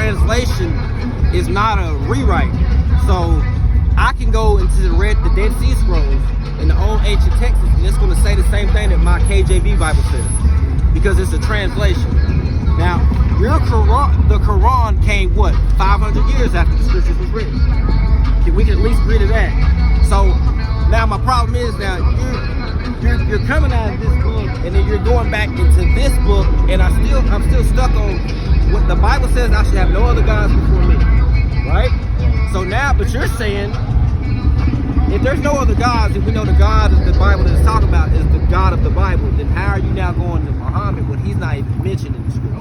translation is not a rewrite. So I can go into the Dead Sea Scrolls in the old ancient texts, and it's going to say the same thing that my KJV Bible says, because it's a translation. Now, the Quran came, what, 500 years after the scriptures was written? We can at least agree to that. So now my problem is, now you're coming out of this book, and then you're going back into this book, and I'm still stuck on what the Bible says. I should have no other gods before me, right? So now, but you're saying, if there's no other gods, and we know the God of the Bible that it's talking about is the God of the Bible, then how are you now going to Muhammad when he's not even mentioned in the scripture?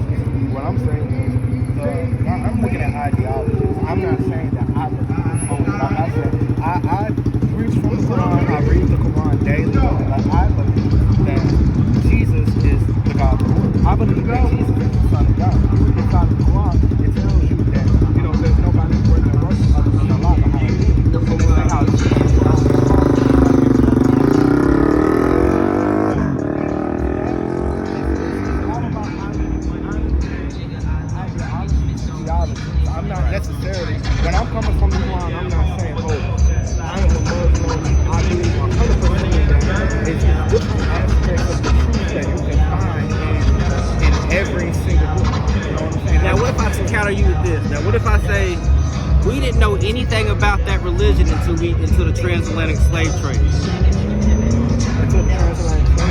What I'm saying is, I'm looking at ideologies. I'm not saying that I believe only. Like I said, I read from the Quran. I read the Quran daily. Like I believe that Jesus is the God of the world. I believe that Jesus is the Son of God. You read inside of the Quran, it tells you that, you know, there's nobody worth their worship other than Allah behind it. So we say how Jesus I'm not necessarily, when I'm coming from the Quran, I'm not saying, oh, I am a Muslim, I believe 100% that it's different aspects of the truth that you can find in every single book. You know what I'm saying? Now, what if I counter you with this? Now, what if I say we didn't know anything about that religion until the transatlantic slave trade?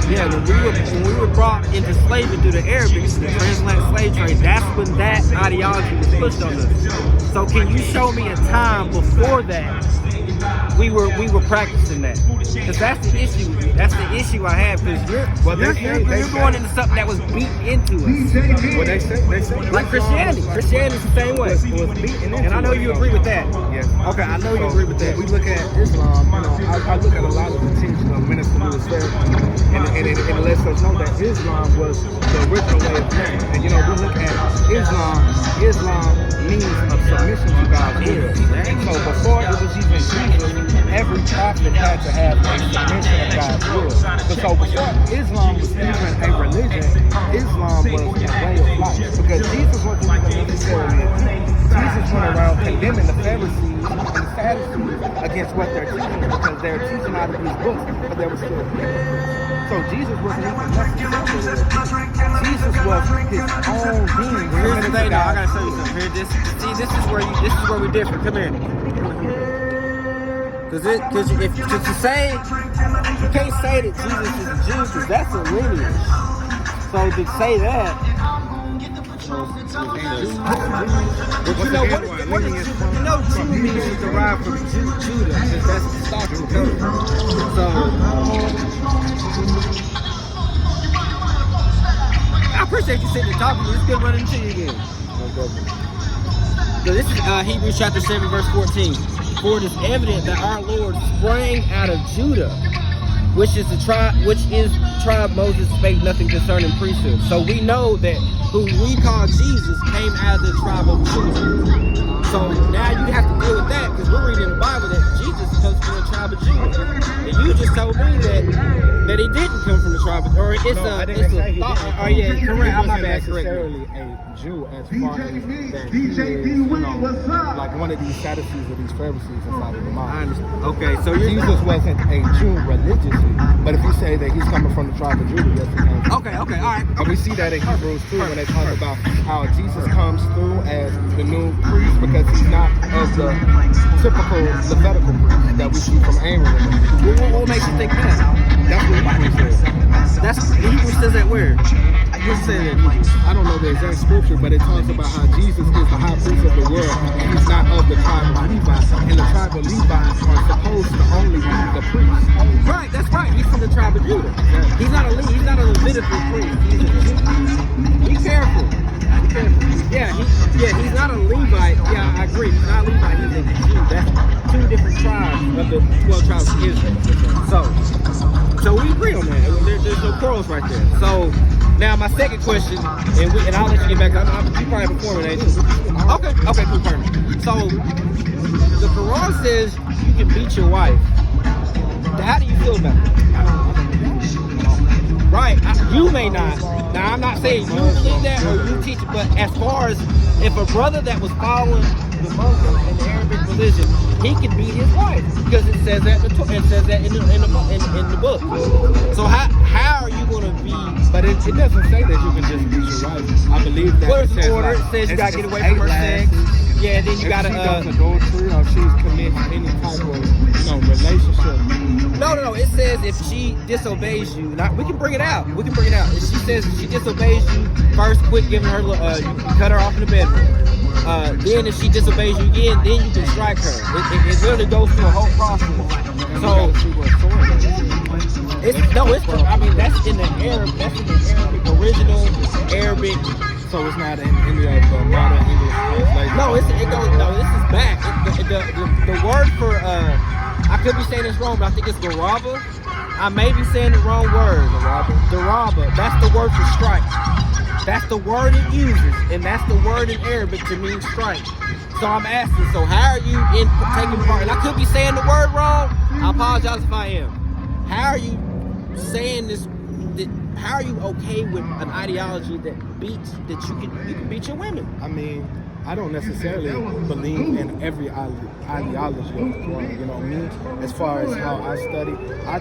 Yeah, when we were brought into slavery through the Arabics, the transatlantic slave trade, that's when that ideology was pushed on us. So can you show me a time before that we were practicing that? Because that's the issue. That's the issue I have. Because you're going into something that was beat into us. Well, they say Like Christianity. Christianity's the same way. And I know you agree with that. Yes. Okay, I know you agree with that. We look at Islam, you know, I look at a lot of the teaching of Minister Lewis and it lets us know that Islam was the original way of living. And you know, we look at Islam means of submission to God's will. So before it was even Jesus, every prophet had to have a submission of God's will. So before Islam was even a religion, Islam was a way of life. Because Jesus wasn't even necessarily a Jew. Jesus went around condemning the Pharisees and the Sadducees against what they're teaching, because they're teaching out of these books, but they were still hypocrites. So Jesus wasn't even necessarily. Jesus was his own being. Here's the thing, though. I gotta show you something here. This is where we differ. Come here. Because if you say, you can't say that Jesus is a Jew, because that's a lineage. So to say that, but you know what is you know Jew means derived from Judah, because that's the stock of the covenant. So I appreciate you sitting and talking to me. It's good running into you again. So this is Hebrews chapter 7 verse 14. For it is evident that our Lord sprang out of Judah, which is tribe Moses spake nothing concerning priesthood. So we know that who we call Jesus came out of the tribe of Judah. So now you have to deal with that, because we're reading in the Bible that Jesus comes from the tribe of Judah. And you just told me that he didn't come from the tribe of, or it's a thought. Oh yeah, correct. I'm not necessarily a Jew as far as that he is, you know, like one of these Sadducees or these Pharisees inside of the mind. I understand. Okay, so Jesus wasn't a Jew religiously, but if you say that he's coming from the tribe of Judah, yes, he came from. Okay, all right. And we see that in Hebrews 2 when they talk about how Jesus comes through as the new priest, because he's not of the typical Levitical priest that we see from Aaron. What makes you think that? That's what Hebrews says. That's Hebrews says that where? What's saying that? I don't know the exact scripture, but it talks about how Jesus is the high priest of the world, and he's not of the tribe of Levi. And the tribe of Levi are supposed to only be the priest. Right, that's right. He's from the tribe of Judah. He's not a Levitical priest. He's a Jew. Be careful. Yeah, he's not a Levite. Yeah, I agree. He's not a Levite. He's a Jew. That's two different tribes of the 12 tribes of Israel. So we agree on that. There's no quarrels right there. So now my second question, and I'll let you get back. You probably have a form, ain't you? Okay, cool, perfect. So the Quran says you can beat your wife. How do you feel about that? Right, you may not. Now I'm not saying you believe that or you teach it, but as far as if a brother that was following the Muslim and the Arabic religion, he could beat his wife because it says that in the book. So how are you gonna be? But it doesn't say that you can just beat your wife. I believe that Where's the order? It says you gotta get away from her sex. Yeah, then you gotta. If she does adultery or she's committing any type of relationship. No. It says if she disobeys you, we can bring it out. If she says she disobeys you, first quit giving her. You cut her off in the bedroom. Then if she disobeys you again, then you can strike her. It literally goes through a whole process. So I mean that's in the Arabic, original Arabic. So it's not in any of the modern English translation. No, this is back. The word for I could be saying this wrong, but I think it's garaba. I may be saying the wrong word. Garaba. That's the word for strike. That's the word it uses, and that's the word in Arabic to mean strike. So I'm asking, so how are you taking part? And I could be saying the word wrong. I apologize if I am. How are you saying this? How are you okay with an ideology that you can beat your women? I mean, I don't necessarily believe in every ideology of the Quran. You know me, as far as how I study, I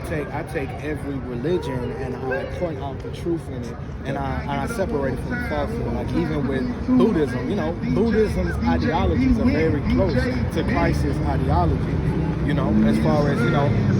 take every religion and I point out the truth in it, and I separate it from the falsehood. Like even with Buddhism, Buddhism's ideologies are very close to Christ's ideology. As far as,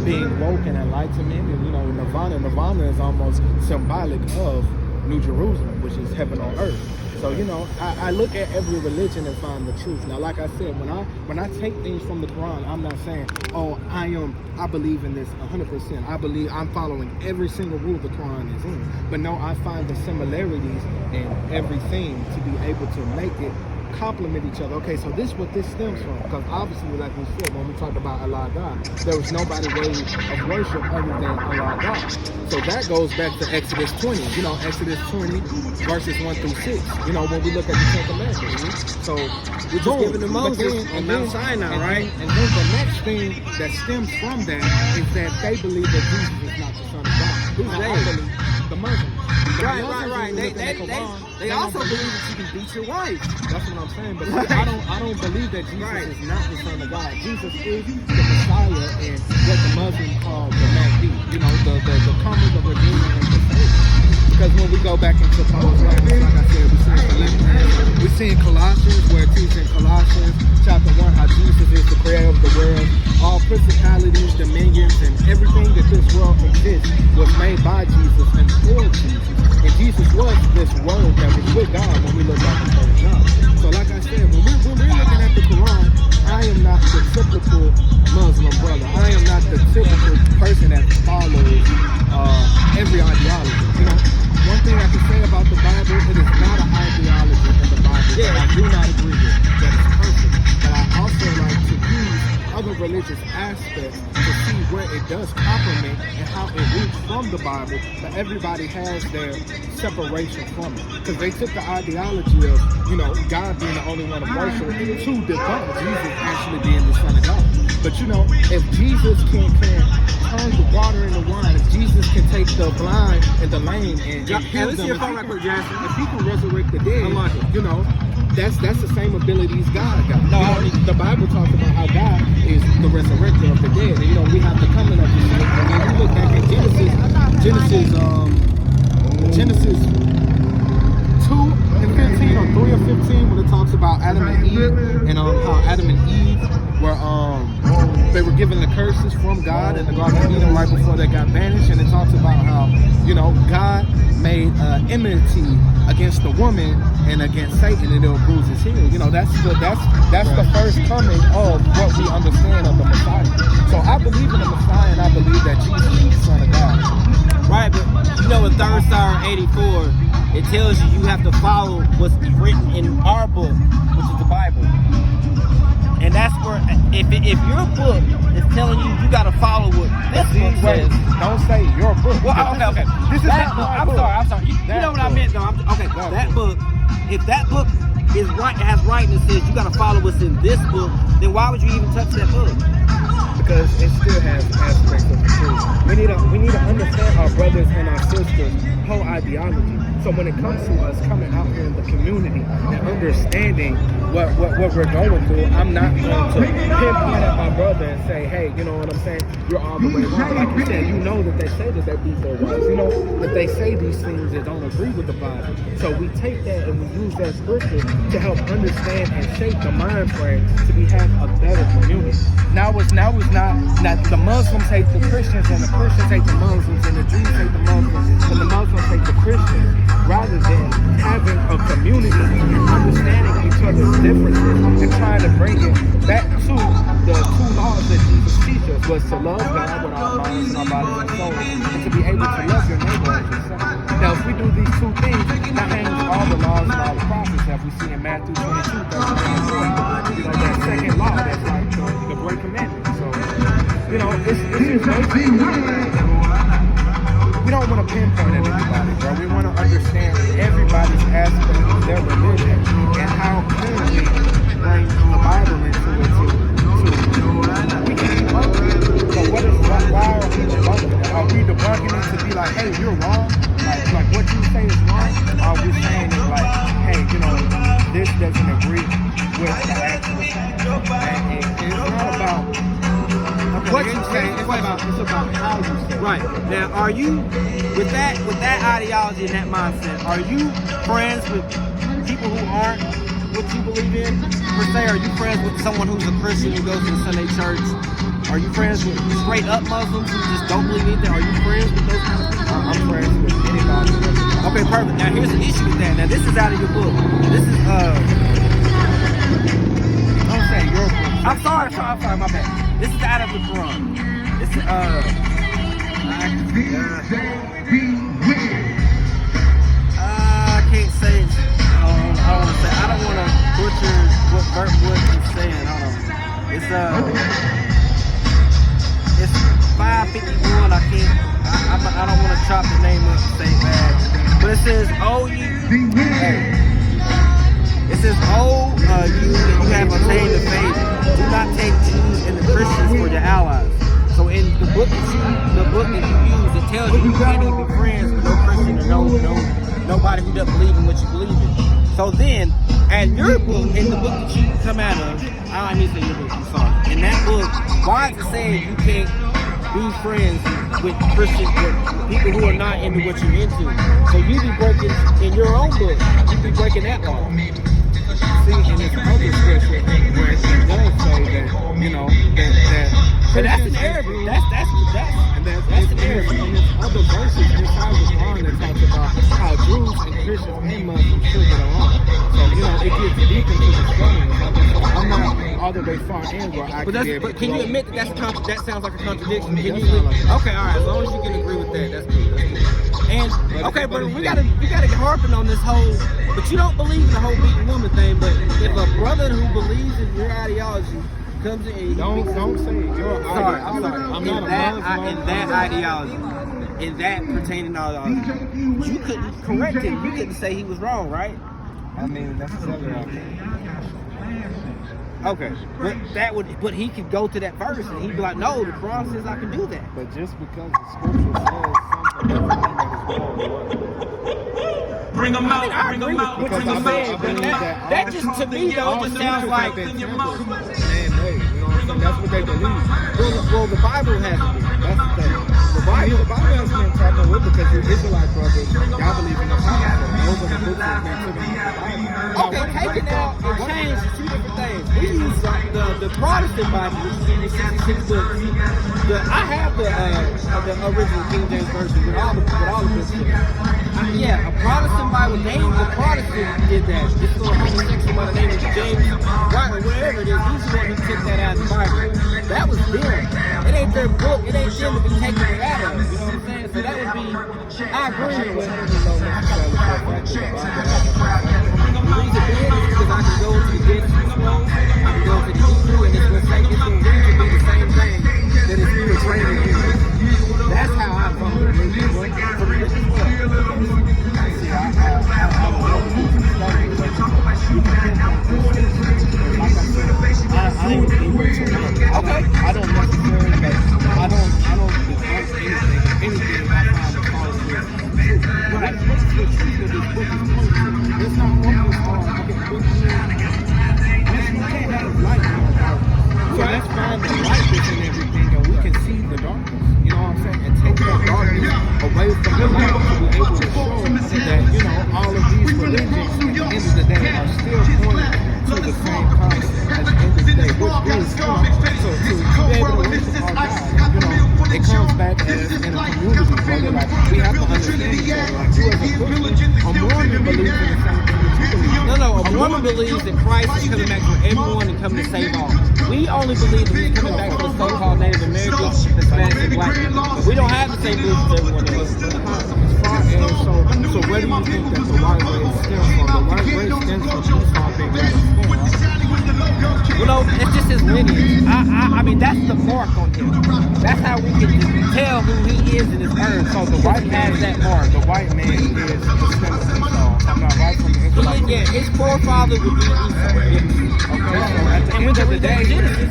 being woke and enlightenment and, Nirvana is almost symbolic of New Jerusalem, which is heaven on earth. So, I look at every religion and find the truth. Now, like I said, when I take things from the Quran, I'm not saying, I believe in this 100%. I believe I'm following every single rule the Quran is in. But no, I find the similarities in everything to be able to make it complement each other. Okay, so this is what this stems from, because obviously, like we said, when we talked about Allah God, there was nobody worthy of worship other than Allah God. So that goes back to Exodus 20, Exodus 20 verses 1 through 6, when we look at the Ten Commandments. So we're just giving to Moses on Mount Sinai, right? And then the next thing that stems from that is that they believe that Jesus is not the Son of God. Who's they? The Muslims. Right. They also believe that you can beat your wife. That's what I'm saying. But I don't believe that Jesus is not the Son of God. Jesus is the Messiah and what the Muslims call the Mahdi. The coming, the Redeemer, and the Savior. Because when we go back into Paul's writings, like I said, we see in Colossians, where it teaches in Colossians chapter 1 how Jesus is the creator of the world. All principalities, dominions, and everything that this world exists was made by Jesus and for Jesus. And Jesus was this word that was with God when we look at the First John. So like I said, when we're looking at the Quran, I am not the typical Muslim brother. I am not the typical person that follows every ideology. One thing I can say about the Bible, it is not an ideology in the Bible that I do not agree with, that is perfect. But I also like to use other religious aspects to see where it does complement and how it roots from the Bible, but everybody has their separation from it. Because they took the ideology of, God being the only one to worship to debunk Jesus actually being the Son of God. But if Jesus can turn the water into wine, if Jesus can take the blind and the lame and heal them, if he can resurrect the dead, that's the same abilities God got. The Bible talks about how God is the resurrector of the dead. And, we have the coming of the saints. And when you look back at Genesis 2 and 15 or 3 or 15, when it talks about Adam and Eve and how Adam and Eve they were given the curses from God in the Garden of Eden right before they got banished, and it talks about how God made enmity against the woman and against Satan, and it'll bruise his heel. That's the first coming of what we understand of the Messiah. So I believe in the Messiah, and I believe that Jesus is the Son of God. Right, but in 3rd Psalm 84, it tells you have to follow what's written in our book, which is the Bible. And that's where, if your book is telling you got to follow what this book says. Don't say your book. Well, okay. This is that book. I'm sorry. You know what I meant, though. That book, if that book is right, has writing that says you got to follow what's in this book, then why would you even touch that book? Because it still has aspects of the truth. we need to understand our brothers and our sisters' whole ideology. So when it comes to us coming out here in the community and understanding what we're going through, I'm not going to pinpoint at my brother and say, hey, you know what I'm saying, you're all the way wrong. Like you said, you know that they say that they beat their wives. You know that they say these things that don't agree with the Bible. So we take that and we use that scripture to help understand and shape the mind frame to have a better community. Now it's not the Muslims hate the Christians and the Christians hate the Muslims and the Jews hate the Muslims and the Muslims hate the Christians, rather than having a community and understanding each other's differences and trying to bring it back to the two laws that Jesus teaches us, was to love God with our minds, our bodies, and souls, and to be able to love your neighbor as yourself. Now, if we do these two things, that hangs all the laws and all the prophets that we see in Matthew 22, 33, and 40. You know, that second law, that's like the great commandment. So, you know, it's we don't want to pinpoint at anybody, bro. We want to understand everybody's aspect of their religion and how clearly bring the Bible into it too. We can debunk it. So why are we debunking it? Are we debunking it to be like, hey, you're wrong? Like what you say is wrong? Or are we saying it's like, hey, you know, this doesn't agree with the actual fact? And it's not about what you say, it's about how you say it. Right. Now, are you, with that ideology and that mindset, are you friends with people who aren't what you believe in? Per se, are you friends with someone who's a Christian who goes to the Sunday church? Are you friends with straight up Muslims who just don't believe anything? Are you friends with those kind of people? I'm friends with anybody. Okay, perfect. Now, here's the issue with that. Now, this is out of your book. This is, don't say your book. I'm sorry, my bad. This is out of the Koran. This is, I can't say it. I don't want to butcher what Bert Wood is saying. Hold on. It's 551. I don't want to chop the name up and say bad. But it says, it says, you have attained the faith. Do not take Jews and the Christians for your allies. So in the book that you use, it tells you can't even be friends with no Christian or nobody who doesn't believe in what you believe in. So then, at your book, in the book that you come out of, I don't need to say your book, I'm sorry. In that book, why is it saying you can't be friends with Christians, with people who are not into what you're into? So you be breaking, in your own book, you be breaking that law. See, in this other scripture, where it does say that, you know, that but that's an error. That's an error. In this other verses inside the Quran that talks about how Jews and Christians and Muslims should get along. So, you know, it gets deep into the study. I'm not all the way far in where I but can you admit that that sounds like a contradiction? Can you? Okay, all right. As long as you can agree with that, that's cool. And okay, but we gotta get harping on this whole. But you don't believe in the whole beating woman thing. But if a brother who believes in your ideology comes in and don't say it. I'm sorry. In that ideology, in that pertaining ideology, you couldn't correct him. You couldn't say he was wrong, right? I mean, that's exactly right. Okay, but he could go to that verse and he'd be like, no, the Quran says I can do that. But just because the scripture says something doesn't mean that it's wrong. Bring them out. I agree with what you're saying, but that just to me though just sounds like that's what they believe. Well, the Bible has to be. That's the thing. The Bible has been talking with because you Israelite brothers, y'all believe in the Bible. Those are the books that have been taken out of the Bible. Okay, taken out and changed is two different things. We use the Protestant Bible, which is 66 books. I have the original King James version with all the books. Yeah, a Protestant Bible. The Protestant did that. This little homosexual by the name of James White or whatever it is. He's the one who took that out of the Bible. That was them. It ain't their book. It ain't them to be taking it out of. You know what I'm saying? So that would be. I agree with it. The reason being is because I can go to the Genesis scroll, I can go to the Hebrew, and it's going to read to be the same thing that is portrayed in Hebrew. That's how I follow the Hebrew from the Genesis scroll. See, I don't know the Hebrew study, but you can pinpoint this. Like I said, I would be with you. Okay. I don't necessarily, I don't away from the law to be able to show that, you know, all of these religions at the end of the day are still pointing to the same concept at the end of the day, which is, you know, so to be able to worship our God. And, you know, it comes back as in a community, brother. Like, we have to understand each other. Like, you as a Christian, a Mormon believes in the same thing that you believe. No, a Mormon believes that Christ is coming back for everyone and coming to save all. We only believe that he's coming back for the so-called Native Americans, Hispanics, and Black people. But we don't have the same beliefs as everyone else. So where do you think that the white race stems from? The white race stems from Esau being Well, no, it's just his lineage. I mean, that's the mark on him. That's how we can tell who he is in his earth. So the white man has that mark. The white man is descendant of Esau. I'm not right from the Israelite. Yeah, his forefather would be Esau. Yeah. Okay, so at the end of the day,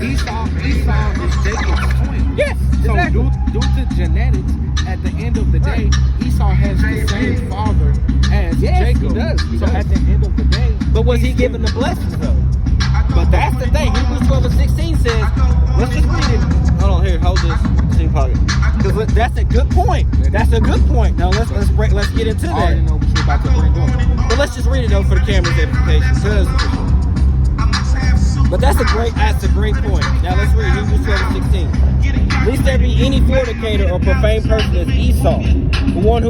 Esau is Jacob's twin. Yes, so exactly. due to genetics, at the end of the day, Esau has the same father as Jacob. He does. So at the end of the day, but was he given the blessings though? But that's the thing. Hebrews 12 and 16 says, let's just read it. Hold on, here, hold this. Team pocket. Because that's a good point. That's a good point. Now let's get into that. I already know what you're about to bring up. But let's just read it though for the camera's edification. But that's a great point. Now let's read Hebrews 12 and 16. Lest there be any fornicator or profane person as Esau, for one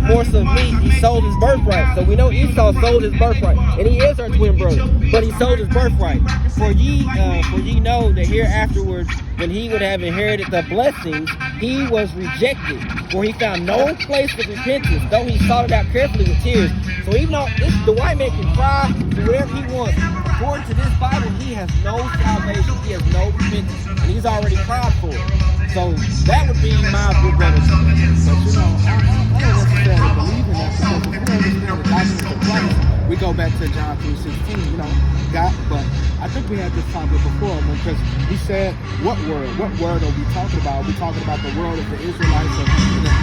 morsel of meat he sold his birthright. So we know Esau sold his birthright, and he is our twin brother, but he sold his birthright. For ye know that hereafterwards, when he would have inherited the blessings, he was rejected, for he found no place of repentance, though he sought it out carefully with tears. So even though the white man can cry for whatever he wants, according to this Bible, he has no salvation, he has no repentance, and he's already cried for it. So that would be my good brother. But you know, I don't necessarily believe in that, because if we understand the doctrine of Christ, we go back to John 3:16, you know, but I think we had this topic before, because we said, what word are we talking about? Are we talking about the world of the Israelites, and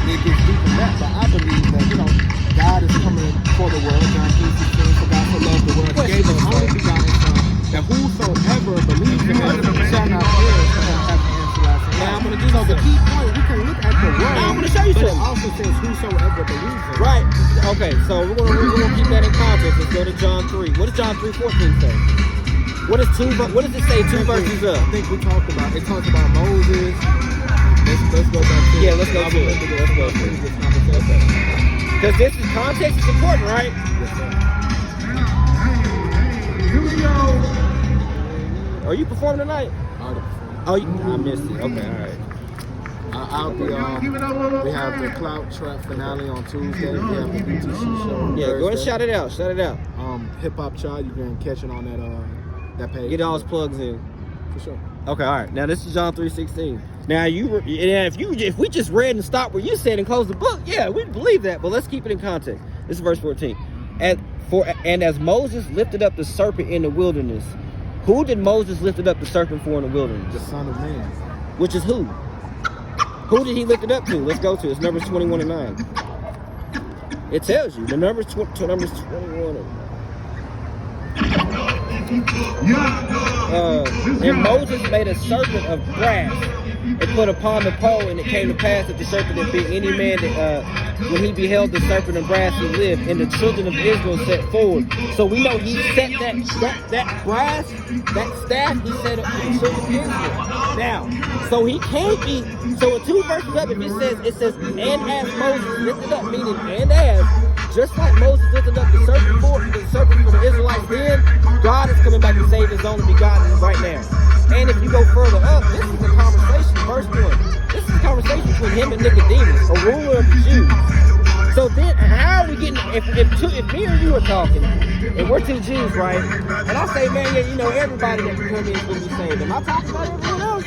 it gets deep in that, but I believe that, you know, God is coming for the world. John 3:16, for God so loved the world, he gave his only begotten Son, that whosoever believes in him shall not perish, but have everlasting life. Now I'm going to do so the key point, we can look at the word, now I'm going to show you but something. it also says whosoever believes in him. Right. Okay, so we're gonna keep that in context. Let's go to John 3. What does John 3:14 say? What does it say 2 verses up? I think we talked about, it talks about Moses. Let's go back to it. Yeah, let's go to it. Let's go to it. Because this is context is important, right? Yes, sir. Are you performing tonight? Oh, I missed it. Okay, all right. I'll be we have the Clout Trap finale on Tuesday. We have the BTC show on Yeah, Thursday. go and shout it out. Shout it out. Hip Hop Child, you can catch it on that page. Get all his plugs in. For sure. Okay, all right. Now this is John 3:16. Now if we just read and stopped where you said and closed the book, yeah, we believe that. But let's keep it in context. This is verse 14. And as Moses lifted up the serpent in the wilderness, who did Moses lift up the serpent for in the wilderness? The Son of Man. Which is who? Who did he lift it up to? Let's go to it. It's Numbers 21 and 9. It tells you. The Numbers 21 and 9. And Moses made a serpent of brass and put upon the pole, and it came to pass that the serpent had bit any man that when he beheld the serpent of brass he lived, and the children of Israel set forward. So we know he set that brass, that staff, he set up for the children of Israel. Now, so he can't be, so in 2 verses up, if it says, and as Moses lifted up, meaning and as, just like Moses lifted up the serpent for the Israelites then, God is coming back to save his only begotten right now. And if you go further up, this is a conversation, verse 1. This is a conversation between him and Nicodemus, a ruler of the Jews. So then, how are we getting, if me or you are talking, and we're 2 Jews, right? And I say, man, yeah, you know, everybody that can come in is going to be saved. Am I talking about everyone else?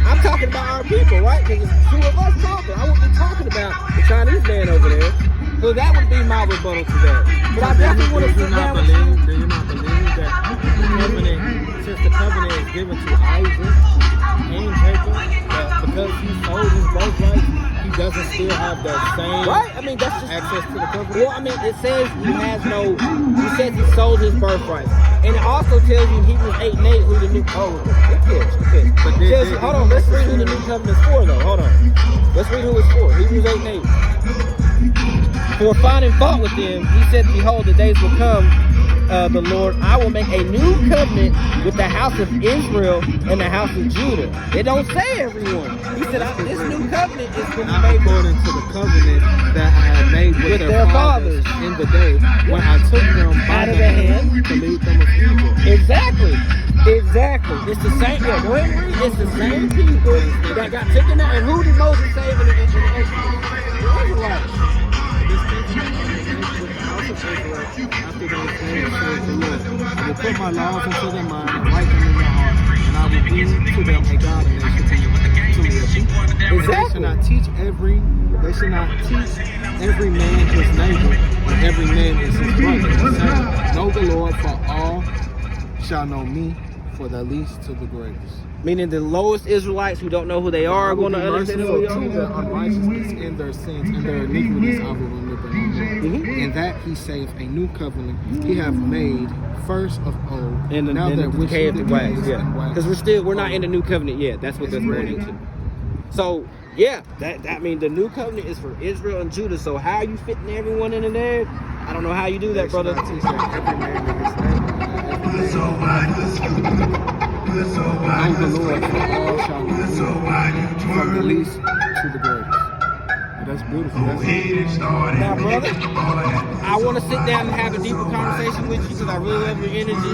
I'm talking about our people, right? Because it's 2 of us talking. I wouldn't be talking about the Chinese man over there. So that would be my rebuttal to that. But I definitely want to sit down with you. Do you not believe that since the covenant is given to Isaac and Jacob, that because he sold his birthright, he doesn't still have that same right? I mean, that's just access to the covenant? Well, I mean, it says he says he sold his birthright. And it also tells you in Hebrews 8 and 8 who the new, catch. But Hold on, let's read who the new covenant is for, though. Hold on. Let's read who it's for. Hebrews 8:8. For finding fault with them, he said, behold, the days will come, the Lord, I will make a new covenant with the house of Israel and the house of Judah. It don't say everyone. He said, this new covenant is going to be made according to the covenant that I had made with their fathers in the day when I took them by out of the hand to lead them of Egypt. Exactly. It's the same. Yeah, go ahead and read. It's the same people that got taken out. And who did Moses save in the Exodus? The Israelites. After they said, says the Lord, I will put my laws into their mind and write them in their heart, and I will be to them a God, and they should be to me a people. They should not teach every man his neighbor, and every man is his brother. Saying, know the Lord, for all shall know me, for the least to the greatest. Meaning the lowest Israelites who don't know who they are going to understand who they to are. their unrighteousness and their sins and their iniquities I will remember no more. And that he saith a new covenant he have made first of old. And now the that which decay of the wax, decays and wax. because we're not in the new covenant yet. That's what that's going into. So yeah, that means the new covenant is for Israel and Judah. So how are you fitting everyone in there? I don't know how you do that, brother. Every man is know the Lord, for all shall know him, from the least to the greatest. That's beautiful. Now, brother, I want to sit down and have a deeper conversation with you because I really love your energy.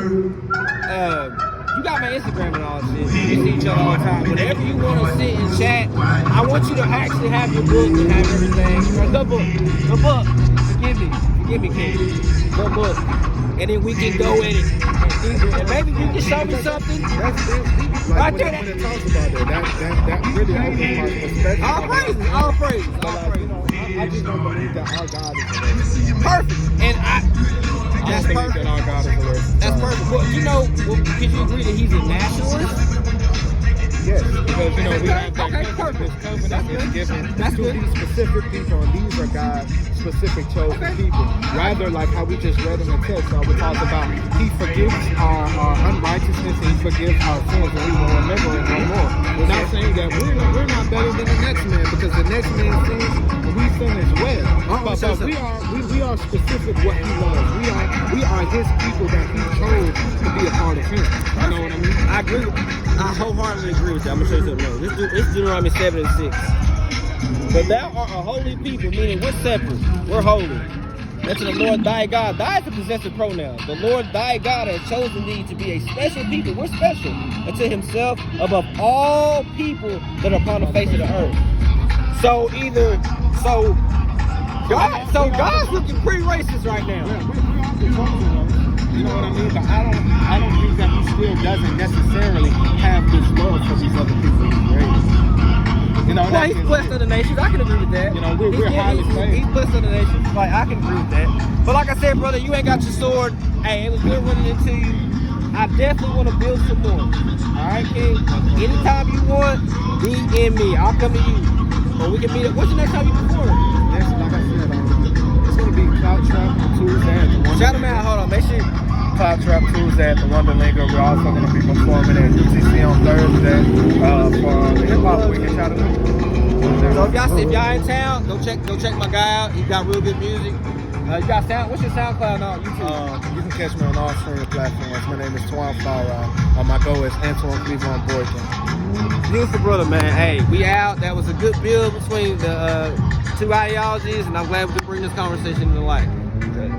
You got my Instagram and all that shit. We see each other all the time. Whenever you want to sit and chat, I want you to actually have your book and have everything. The book. Forgive me, King. The book. And then we can go in it. And maybe you can show me something. That's right there. When it talks about that really opens my perspective. All praises. I just don't believe that our God is the racist. Perfect. And that's think perfect. that our God is the racist. That's perfect. Well, could you agree that he's a nationalist? Yes, because we have that perfect. this covenant is given That's to good. these specific people, and these are God's specific chosen people. Rather, like how we just read in the text, we talked about He forgives our unrighteousness and He forgives our sins, and He will remember it no more. We're not saying that we're not better than the next man, because the next man sins and we sin as well. But we are specific what He loves. We are His people that He chose to be a part of Him. You know what I mean? I agree. I wholeheartedly agree with you. I'm going to show you something else. This is Deuteronomy 7 and 6. But thou art a holy people, meaning we're separate. We're holy. Unto the Lord thy God. Thy is a possessive pronoun. The Lord thy God has chosen thee to be a special people. We're special unto himself above all people that are upon the face of the earth. God's looking pretty racist right now. You know what I mean? But I don't think that he still doesn't necessarily have this love for these other people he's raised. You know, well, he's blessed other nations. I can agree with that. You know, we're highly favored. He's blessed other nations. Like, I can agree with that. But like I said, brother, you ain't got your sword. Hey, it was good running into you. I definitely want to build some more. All right, King? Anytime you want, DM me. I'll come to you. Or we can meet up. What's the next time you perform? Like I said, it's going to be Cloud Trap on Tuesday at the Wonder. Shout them out. Hold on. Make sure. Cloud Trap Tuesday at the Wonderlinger. We're also going to be performing at UTC on Thursday for the Hip Hop Weekend. Shout out to So if y'all in town, go check my guy out. He got real good music. You got sound. What's your SoundCloud on YouTube? You can catch me on all streaming platforms. My name is Twan Farah. My goal is Antoine Cleveland Boykin. Beautiful brother, man. Hey, we out. That was a good build between the two ideologies, and I'm glad we could bring this conversation to light. Okay.